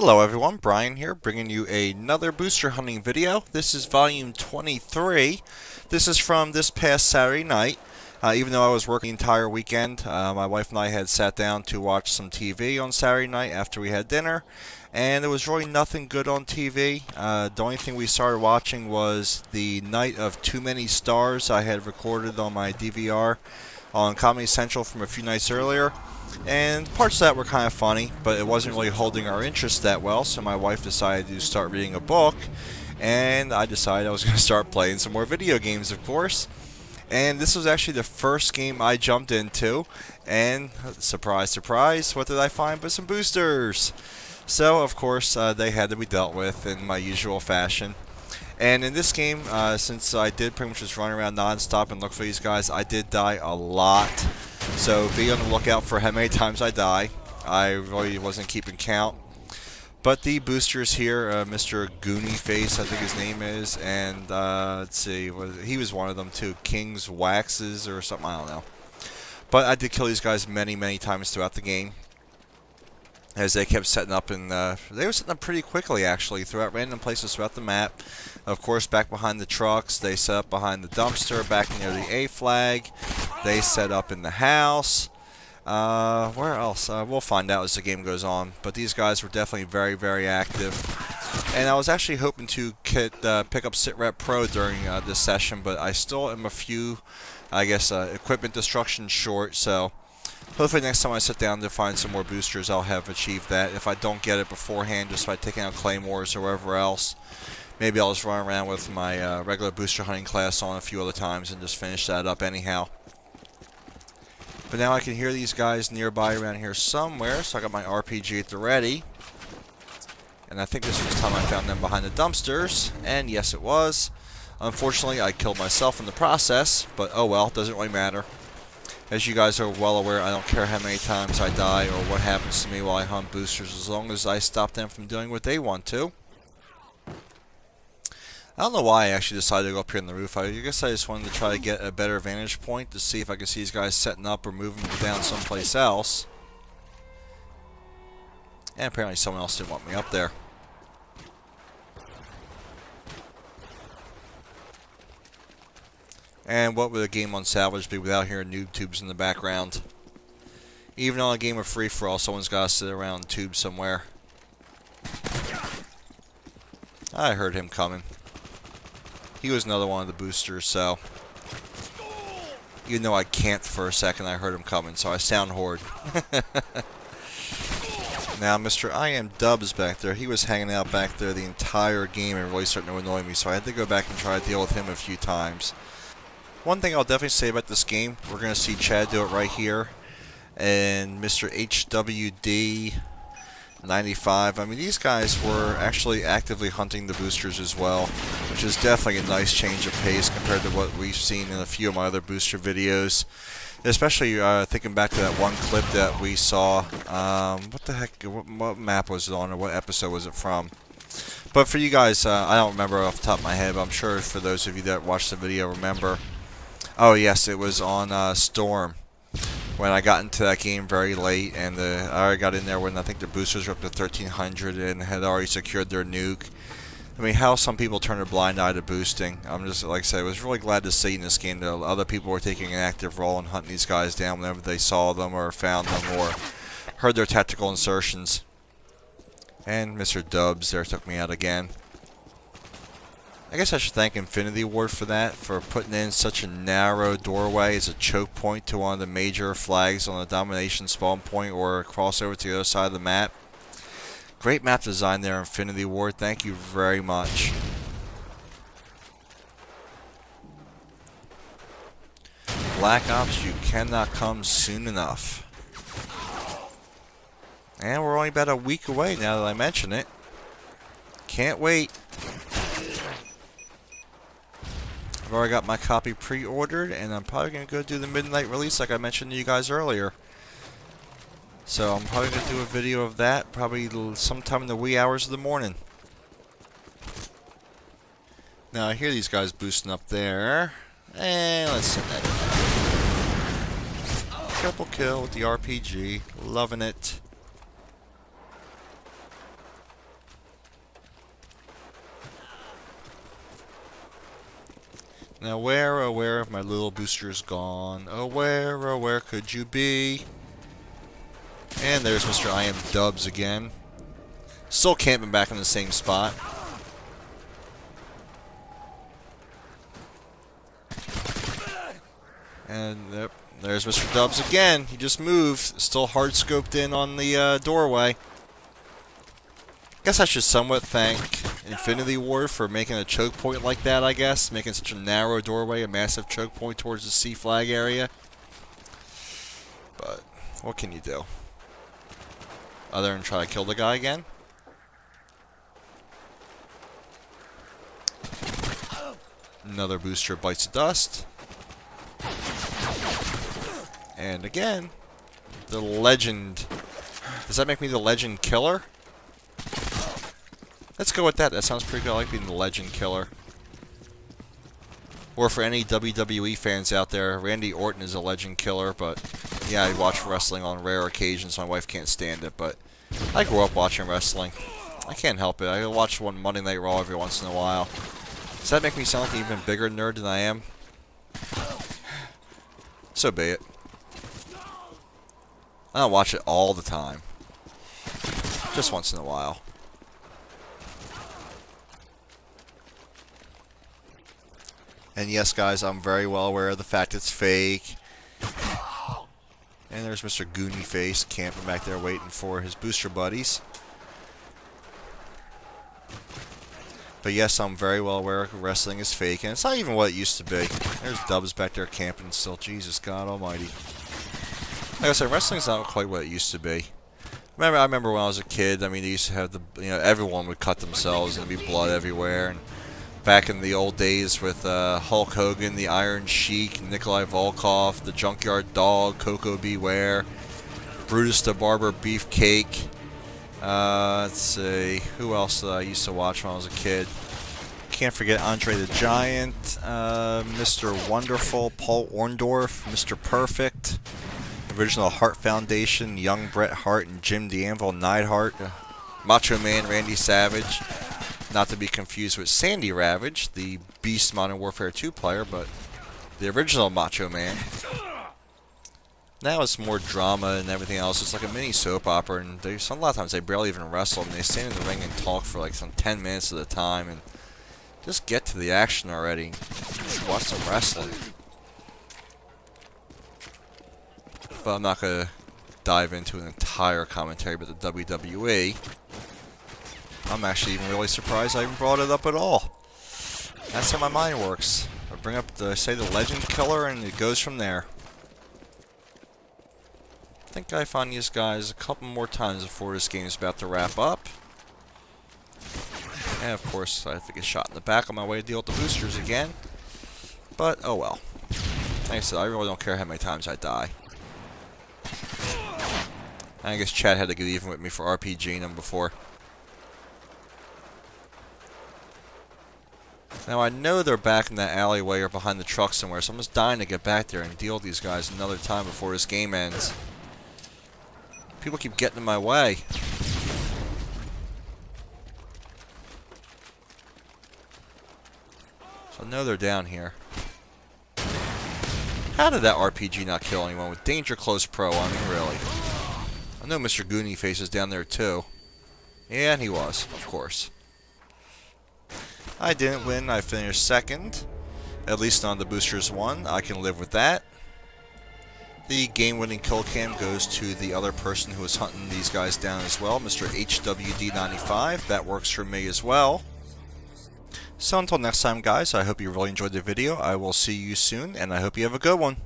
Hello everyone, Brian here, bringing you another booster hunting video. This is volume 23. This is from this past Saturday night. Even though I was working the entire weekend, my wife and I had sat down to watch some TV on Saturday night after we had dinner, and there was really nothing good on TV. The only thing we started watching was the Night of Too Many Stars I had recorded on my DVR on Comedy Central from a few nights earlier. And parts of that were kind of funny, but it wasn't really holding our interest that well, so my wife decided to start reading a book, and I decided I was going to start playing some more video games, of course. And this was actually the first game I jumped into, and surprise, surprise, what did I find but some boosters? So, of course, they had to be dealt with in my usual fashion. And in this game, since I did pretty much just run around non-stop and look for these guys, I did die a lot. So be on the lookout for how many times I die. I really wasn't keeping count. But the boosters here, Mr. Goonie Face, I think his name is, and let's see, he was one of them too, King's Waxes or something, I don't know. But I did kill these guys many, many times throughout the game, as they kept setting up, and they were setting up pretty quickly actually, throughout random places throughout the map. Of course, back behind the trucks, they set up behind the dumpster, back near the A flag. They set up in the house. Where else? We'll find out as the game goes on. But these guys were definitely very, very active. And I was actually hoping to pick up SitRep Pro during this session, but I still am a few, I guess, equipment destruction short. So hopefully next time I sit down to find some more boosters, I'll have achieved that. If I don't get it beforehand, just by taking out Claymores or wherever else, maybe I'll just run around with my regular booster hunting class on a few other times and just finish that up anyhow. But now I can hear these guys nearby around here somewhere, so I got my RPG at the ready. And I think this was the time I found them behind the dumpsters, and yes it was. Unfortunately, I killed myself in the process, but oh well, doesn't really matter. As you guys are well aware, I don't care how many times I die or what happens to me while I hunt boosters, as long as I stop them from doing what they want to. I don't know why I actually decided to go up here on the roof. I guess I just wanted to try to get a better vantage point to see if I could see these guys setting up or moving down someplace else. And apparently someone else didn't want me up there. And what would a game on Salvage be without hearing noob tubes in the background? Even on a game of free-for-all, someone's got to sit around and tube somewhere. I heard him coming. He was another one of the boosters, so even though I camped for a second, I heard him coming, so I sound horde. Now, Mr. I Am Dubs back there, he was hanging out back there the entire game and really starting to annoy me, so I had to go back and try to deal with him a few times. One thing I'll definitely say about this game, we're going to see Chad do it right here, and Mr. HWD 95. I mean, these guys were actually actively hunting the boosters as well, which is definitely a nice change of pace compared to what we've seen in a few of my other booster videos. Especially thinking back to that one clip that we saw. What the heck? What map was it on, or what episode was it from? But for you guys, I don't remember off the top of my head, but I'm sure for those of you that watched the video remember. Oh yes, it was on Storm. When I got into that game very late, and I already got in there when I think the boosters were up to 1300 and had already secured their nuke. I mean, how some people turn a blind eye to boosting. I'm just, like I said, I was really glad to see in this game that other people were taking an active role in hunting these guys down whenever they saw them or found them or heard their tactical insertions. And Mr. Dubs there took me out again. I guess I should thank Infinity Ward for that, for putting in such a narrow doorway as a choke point to one of the major flags on the domination spawn point or crossover to the other side of the map. Great map design there, Infinity Ward. Thank you very much. Black Ops, you cannot come soon enough. And we're only about a week away now that I mention it. Can't wait. I've already got my copy pre-ordered, and I'm probably going to go do the midnight release like I mentioned to you guys earlier. So I'm probably going to do a video of that probably sometime in the wee hours of the morning. Now I hear these guys boosting up there, and let's send that in. Triple kill with the RPG, loving it. Now where, oh where have my little boosters gone? Oh where could you be? And there's Mr. I Am Dubs again. Still camping back in the same spot. And yep, there's Mr. Dubs again. He just moved. Still hard scoped in on the doorway. Guess I should somewhat thank Infinity Ward for making a choke point like that, I guess. Making such a narrow doorway a massive choke point towards the C flag area. But what can you do? Other than try to kill the guy again? Another booster bites the dust. And again, the legend. Does that make me the legend killer? Let's go with that. That sounds pretty good. I like being the legend killer. Or for any WWE fans out there, Randy Orton is a legend killer, but yeah, I watch wrestling on rare occasions. My wife can't stand it, but I grew up watching wrestling. I can't help it. I watch one Monday Night Raw every once in a while. Does that make me sound like an even bigger nerd than I am? So be it. I don't watch it all the time. Just once in a while. And yes, guys, I'm very well aware of the fact it's fake. And there's Mr. Goonie Face camping back there waiting for his booster buddies. But yes, I'm very well aware wrestling is fake, and it's not even what it used to be. There's Dubs back there camping still. Jesus God Almighty. Like I said, wrestling's not quite what it used to be. I remember when I was a kid. I mean, they used to have everyone would cut themselves and there'd be blood everywhere. And back in the old days with Hulk Hogan, the Iron Sheik, Nikolai Volkov, the Junkyard Dog, Coco Beware, Brutus the Barber Beefcake. Let's see, who else did I used to watch when I was a kid? Can't forget Andre the Giant, Mr. Wonderful, Paul Orndorff, Mr. Perfect, original Hart Foundation, young Bret Hart and Jim the Anvil Neidhart, Macho Man Randy Savage, not to be confused with Sandy Ravage, the Beast Modern Warfare 2 player, but the original Macho Man. Now it's more drama and everything else. It's like a mini soap opera, and a lot of times they barely even wrestle, and they stand in the ring and talk for like some 10 minutes at a time, and just get to the action already. Just watch some wrestling. But I'm not going to dive into an entire commentary about the WWE. I'm actually even really surprised I even brought it up at all. That's how my mind works. I bring up say the legend killer, and it goes from there. I think I found these guys a couple more times before this game is about to wrap up. And of course, I have to get shot in the back on my way to deal with the boosters again. But, oh well. Like I said, I really don't care how many times I die. I guess Chad had to get even with me for RPGing them before. Now I know they're back in that alleyway or behind the truck somewhere, so I'm just dying to get back there and deal with these guys another time before this game ends. People keep getting in my way. So I know they're down here. How did that RPG not kill anyone with Danger Close Pro? I mean, really. I know Mr. Goonie Face is down there too. Yeah, and he was, of course. I didn't win. I finished second. At least on the Boosters 1. I can live with that. The game-winning kill cam goes to the other person who was hunting these guys down as well, Mr. HWD95. That works for me as well. So until next time, guys, I hope you really enjoyed the video. I will see you soon, and I hope you have a good one.